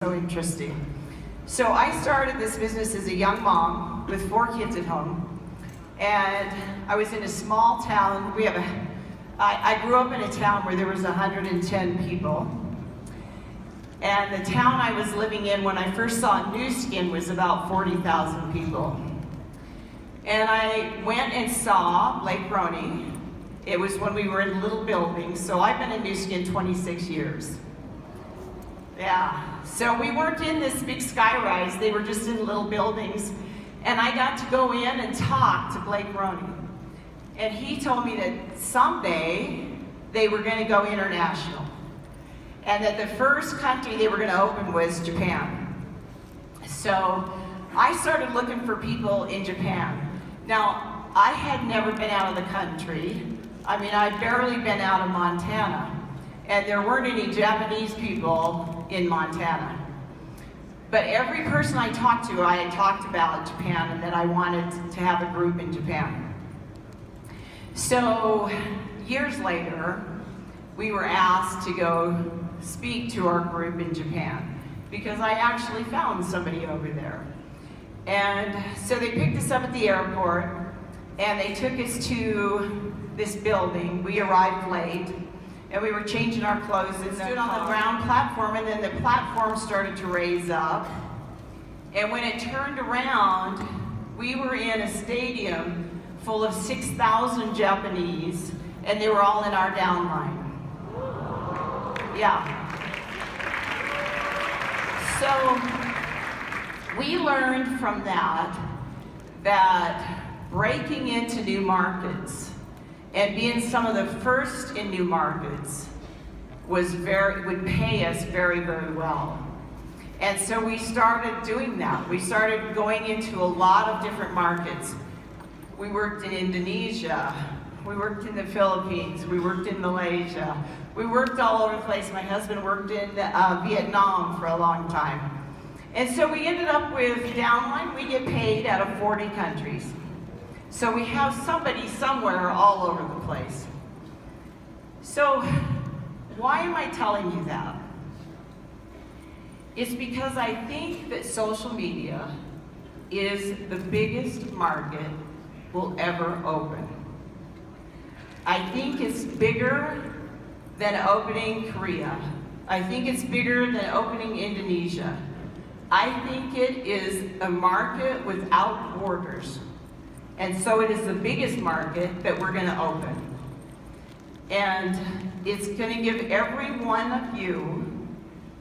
So interesting. So I started this business as a young mom with 4 kids at home, and I was in a small town. I grew up in a town where there was 110 people, and the town I was living in when I first saw Nu Skin was about 40,000 people. And I went and saw Lake Roni. It was when we were in little buildings, so I've been in Nu Skin 26 years. Yeah, so we weren't in this big skyrise, they were just in little buildings. And I got to go in and talk to Blake Roney. And he told me that someday they were going to go international. And that the first country they were going to open was Japan. So I started looking for people in Japan. Now, I had never been out of the country. I mean, I'd barely been out of Montana. And there weren't any Japanese people in Montana. But every person I talked to, I had talked about Japan and that I wanted to have a group in Japan. So years later, we were asked to go speak to our group in Japan because I actually found somebody over there. And so they picked us up at the airport and they took us to this building. We arrived late. And we were changing our clothes and stood on the ground platform, and then the platform started to raise up. And when it turned around, we were in a stadium full of 6,000 Japanese, and they were all in our downline. Yeah. So we learned from that breaking into new markets and being some of the first in new markets would pay us very, very well. And so we started doing that. We started going into a lot of different markets. We worked in Indonesia, we worked in the Philippines, we worked in Malaysia, we worked all over the place. My husband worked in Vietnam for a long time. And so we ended up with downline, we get paid out of 40 countries. So we have somebody somewhere all over the place. So why am I telling you that? It's because I think that social media is the biggest market we'll ever open. I think it's bigger than opening Korea. I think it's bigger than opening Indonesia. I think it is a market without borders. And so it is the biggest market that we're going to open. And it's going to give every one of you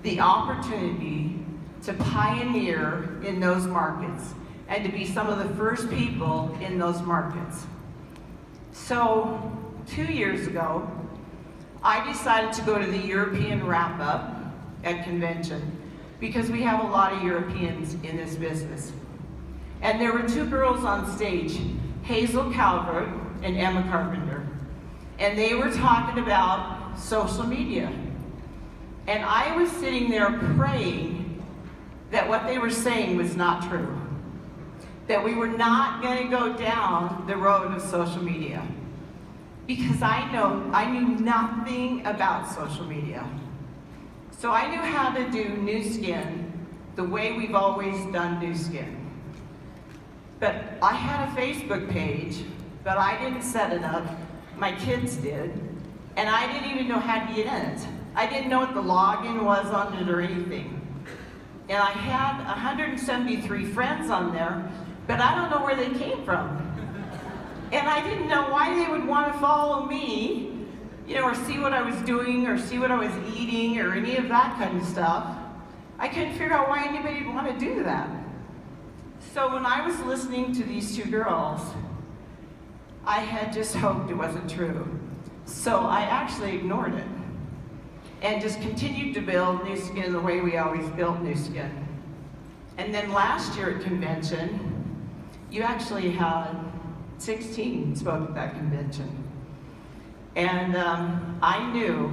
the opportunity to pioneer in those markets and to be some of the first people in those markets. So 2 years ago, I decided to go to the European wrap-up at convention because we have a lot of Europeans in this business. And there were 2 girls on stage, Hazel Calvert and Emma Carpenter. And they were talking about social media. And I was sitting there praying that what they were saying was not true. That we were not going to go down the road of social media. Because I knew nothing about social media. So I knew how to do Nu Skin the way we've always done Nu Skin. But I had a Facebook page, but I didn't set it up. My kids did. And I didn't even know how to get in it. I didn't know what the login was on it or anything. And I had 173 friends on there, but I don't know where they came from. And I didn't know why they would want to follow me, or see what I was doing, or see what I was eating, or any of that kind of stuff. I couldn't figure out why anybody would want to do that. So when I was listening to these 2 girls, I had just hoped it wasn't true. So I actually ignored it and just continued to build Nu Skin the way we always built Nu Skin. And then last year at convention, you actually had 16 spoke at that convention. And I knew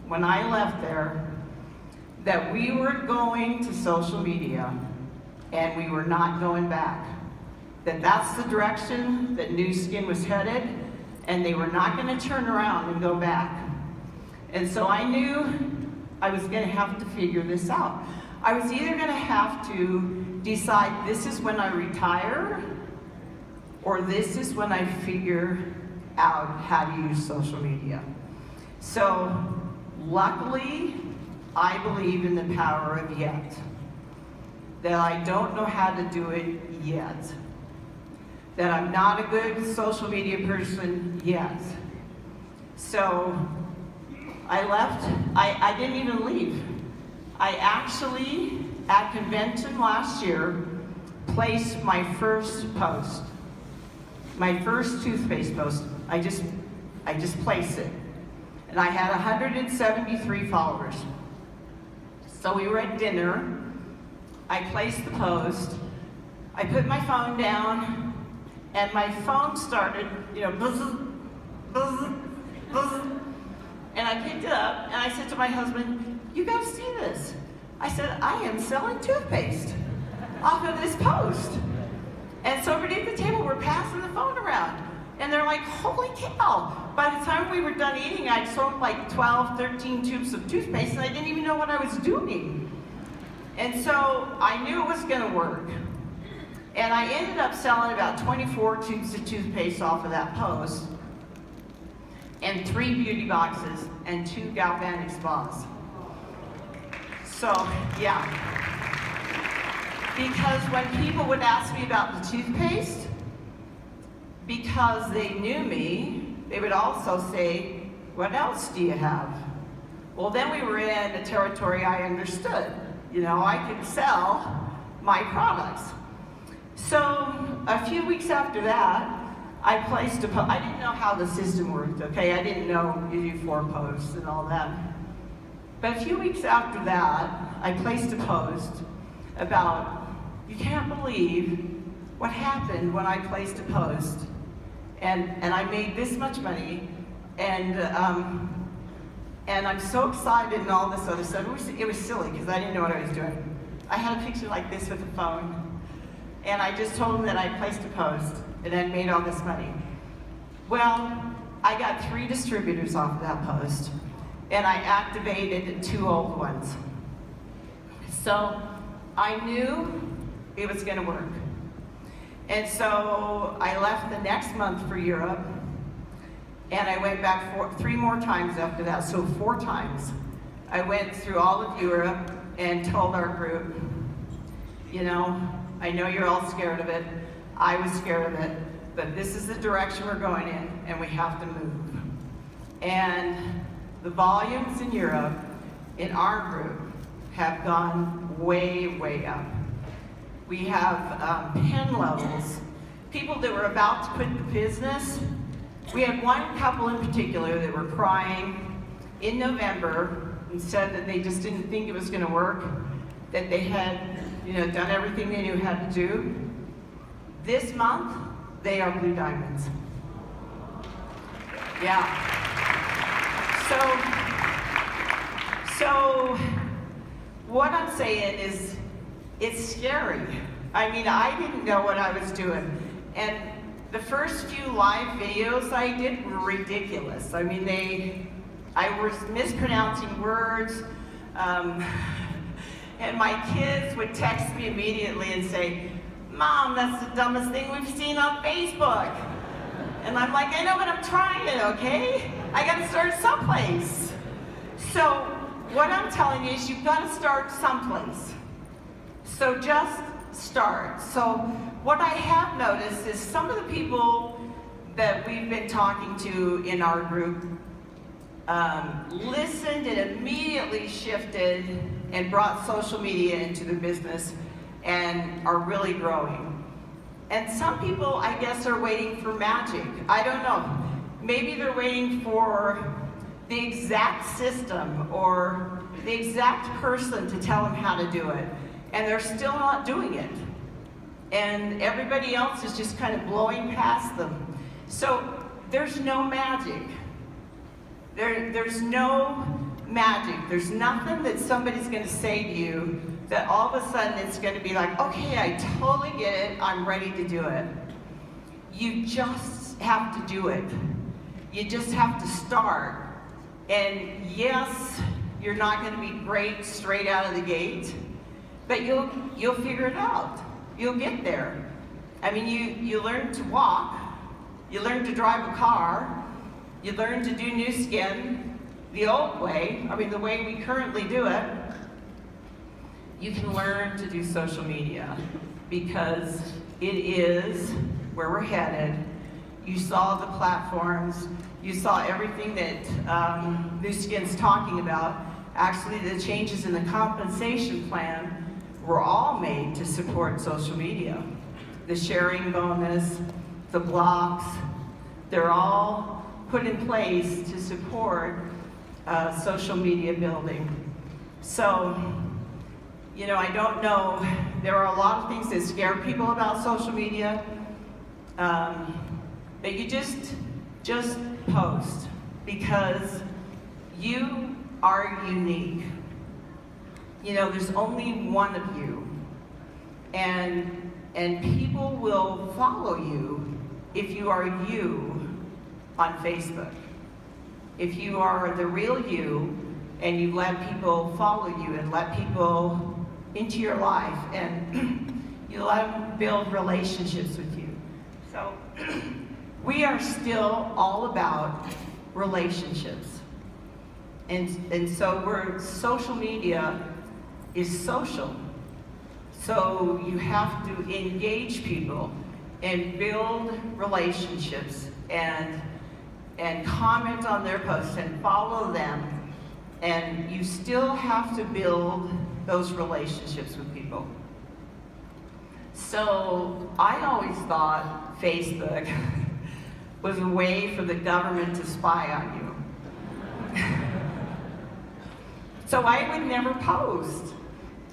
when I left there that we were going to social media and we were not going back. That's the direction that Nu Skin was headed, and they were not going to turn around and go back. And so I knew I was going to have to figure this out. I was either gonna have to decide this is when I retire, or this is when I figure out how to use social media. So, luckily, I believe in the power of yet. That I don't know how to do it yet. That I'm not a good social media person yet. So, I left, I didn't even leave. I actually, at convention last year, placed my first post. My first toothpaste post. I just placed it. And I had 173 followers. So we were at dinner. I placed the post. I put my phone down, and my phone started, buzz, buzz, buzz. And I picked it up, and I said to my husband, "You gotta see this." I said, "I am selling toothpaste off of this post." And so everybody at the table were passing the phone around. And they're like, "Holy cow." By the time we were done eating, I'd sold like 12, 13 tubes of toothpaste, and I didn't even know what I was doing. And so I knew it was gonna work. And I ended up selling about 24 tubes of toothpaste off of that post, and 3 beauty boxes, and 2 galvanic spas. So, yeah. Because when people would ask me about the toothpaste, because they knew me, they would also say, "What else do you have?" Well, then we were in a territory I understood. I could sell my products. So a few weeks after that, I placed a post. I didn't know how the system worked, okay? I didn't know you do 4 posts and all that. But a few weeks after that, I placed a post about, you can't believe what happened when I placed a post. And I made this much money, and I'm so excited and all this other stuff. It was silly because I didn't know what I was doing. I had a picture like this with a phone, and I just told them that I placed a post and I made all this money. Well, I got 3 distributors off of that post, and I activated 2 old ones. So I knew it was going to work. And so I left the next month for Europe, and I went back 3 more times after that, so 4 times. I went through all of Europe and told our group, I know you're all scared of it. I was scared of it, but this is the direction we're going in, and we have to move. And the volumes in Europe, in our group, have gone way, way up. We have pen levels, people that were about to quit the business. We had one couple in particular that were crying in November and said that they just didn't think it was going to work, that they had done everything they knew how to do. This month, they are blue diamonds. Yeah. So what I'm saying is, it's scary. I mean, I didn't know what I was doing. And the first few live videos I did were ridiculous. I mean, I was mispronouncing words, and my kids would text me immediately and say, "Mom, that's the dumbest thing we've seen on Facebook." And I'm like, "I know, but I'm trying, okay? I gotta start someplace." So what I'm telling you is you've gotta start someplace. So just start. So what I have noticed is some of the people that we've been talking to in our group listened and immediately shifted and brought social media into their business and are really growing. And some people, I guess, are waiting for magic. I don't know. Maybe they're waiting for the exact system or the exact person to tell them how to do it. And they're still not doing it. And everybody else is just kind of blowing past them. So there's no magic. There's no magic. There's nothing that somebody's going to say to you that all of a sudden it's going to be like, "Okay, I totally get it. I'm ready to do it." You just have to do it. You just have to start. And yes, you're not going to be great straight out of the gate. but you'll figure it out. You'll get there. I mean, you learn to walk, you learn to drive a car, you learn to do new skin the old way, I mean the way we currently do it. You can learn to do social media because it is where we're headed. You saw the platforms, you saw everything that New Skin's talking about. Actually, the changes in the compensation plan were all made to support social media. The sharing bonus, the blocks, they're all put in place to support social media building. So, you know, I don't know, there are a lot of things that scare people about social media, but you just post because you are unique. You know, there's only one of you, and people will follow you if you are you on Facebook. If you are the real you and you let people follow you and let people into your life and you let them build relationships with you. So we are still all about relationships. And so social media is social. So you have to engage people and build relationships and comment on their posts and follow them. And you still have to build those relationships with people. So I always thought Facebook was a way for the government to spy on you. So I would never post.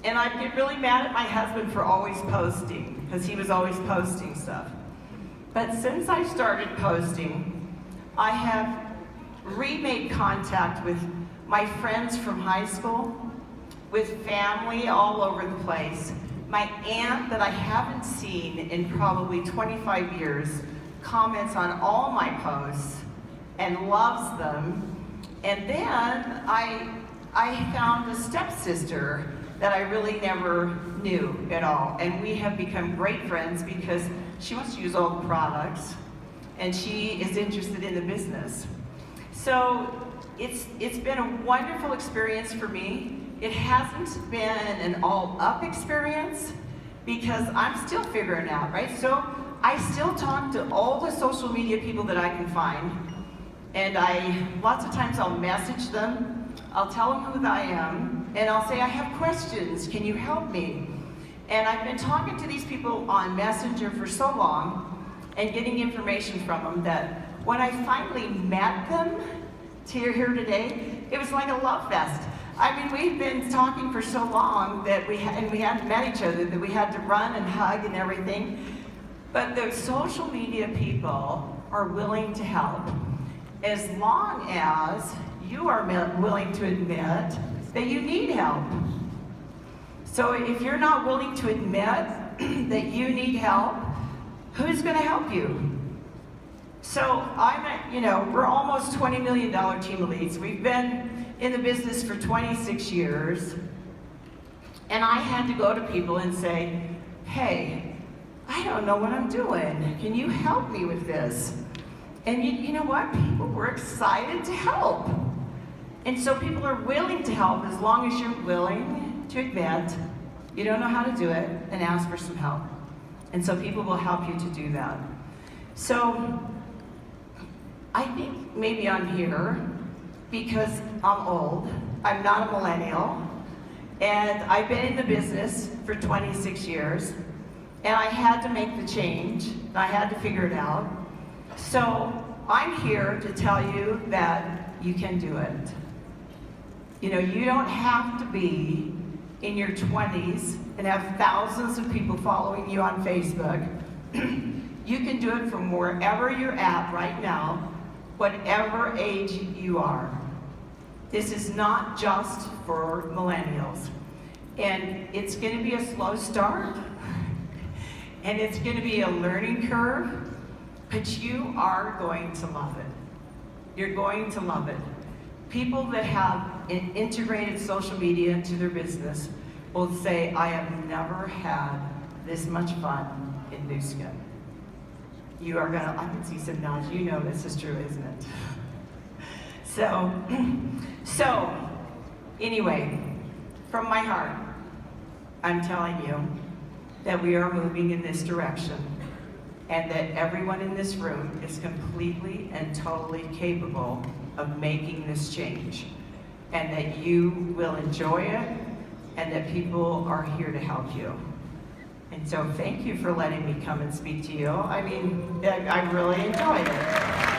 And I'd get really mad at my husband for always posting, because he was always posting stuff. But since I started posting, I have remade contact with my friends from high school, with family all over the place. My aunt that I haven't seen in probably 25 years comments on all my posts and loves them. And then I found a stepsister that I really never knew at all. And we have become great friends because she wants to use all the products and she is interested in the business. So it's been a wonderful experience for me. It hasn't been an all-up experience because I'm still figuring out, right? So I still talk to all the social media people that I can find, and lots of times I'll message them, I'll tell them who I am, and I'll say, I have questions, can you help me? And I've been talking to these people on Messenger for so long and getting information from them that when I finally met them here today, it was like a love fest. I mean, we've been talking for so long that we hadn't met each other, that we had to run and hug and everything. But the social media people are willing to help as long as you are willing to admit that you need help. So if you're not willing to admit that you need help, who's going to help you? So we're almost $20 million team elites. We've been in the business for 26 years. And I had to go to people and say, hey, I don't know what I'm doing. Can you help me with this? And you know what? People were excited to help. And so people are willing to help as long as you're willing to admit you don't know how to do it and ask for some help. And so people will help you to do that. So I think maybe I'm here because I'm old. I'm not a millennial. And I've been in the business for 26 years. And I had to make the change. I had to figure it out. So I'm here to tell you that you can do it. You know, you don't have to be in your 20s and have thousands of people following you on Facebook. You can do it from wherever you're at right now, whatever age you are. This is not just for millennials. And it's going to be a slow start, and it's going to be a learning curve, but you are going to love it. You're going to love it. People that have integrated social media into their business will say, I have never had this much fun in New Skin. You are gonna, I can see some nods, you know this is true, isn't it? So, anyway, from my heart, I'm telling you that we are moving in this direction and that everyone in this room is completely and totally capable of making this change and that you will enjoy it and that people are here to help you. And so thank you for letting me come and speak to you. I mean, I really enjoyed it.